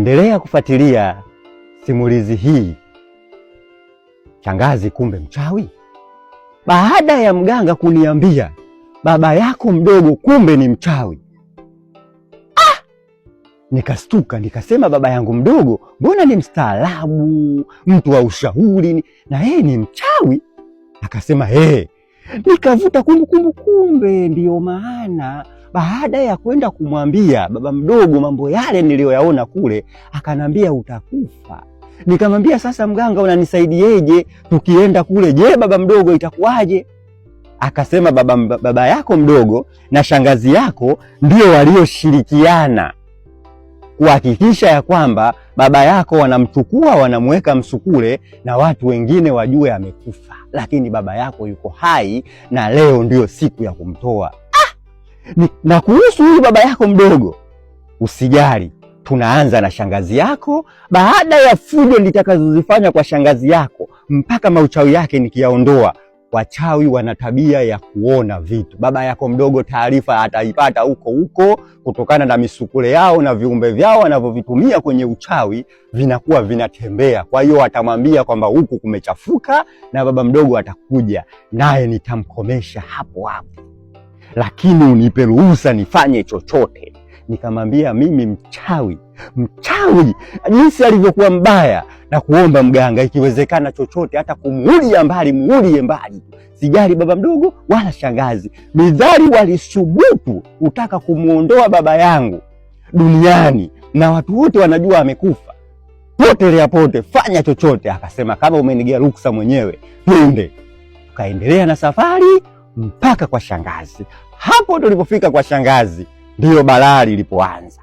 Endelea kufuatilia simulizi hii. Shangazi kumbe mchawi. Baada ya mganga kuniambia baba yako mdogo kumbe ni mchawi, nikastuka, nikasema baba yangu mdogo mbona ni mstaarabu, mtu wa ushauri, na yeye ni mchawi? Akasema nikavuta kumbukumbu, kumbe ndiyo maana baada ya kwenda kumwambia baba mdogo mambo yale niliyoyaona kule, akanambia utakufa. Nikamwambia sasa mganga, unanisaidiaje tukienda kule? Je, baba mdogo itakuwaje? Akasema baba yako mdogo na shangazi yako ndio walioshirikiana kuhakikisha ya kwamba baba yako wanamchukua, wanamweka msukule na watu wengine wajue amekufa, lakini baba yako yuko hai na leo ndio siku ya kumtoa. Na kuhusu huyu baba yako mdogo, usijali, tunaanza na shangazi yako. Baada ya fujo nitakazozifanya kwa shangazi yako mpaka mauchawi yake nikiyaondoa, wachawi wana tabia ya kuona vitu. Baba yako mdogo taarifa ataipata huko kutokana na misukule yao na viumbe vyao wanavyovitumia kwenye uchawi, vinakuwa vinatembea. Kwa hiyo atamwambia kwamba huku kumechafuka, na baba mdogo atakuja naye nitamkomesha hapo hapo, lakini unipe ruhusa nifanye chochote. Nikamwambia mimi mchawi jinsi alivyokuwa mbaya, na kuomba mganga ikiwezekana chochote, hata kumuulia mbali, sijali baba mdogo wala shangazi. Midhali walisubutu kutaka kumuondoa baba yangu duniani na watu wote wanajua amekufa, potelea pote, fanya chochote. Akasema kama umenigia ruksa mwenyewe twende. Tukaendelea na safari mpaka kwa shangazi. Hapo tulipofika kwa shangazi ndiyo balaa lilipoanza.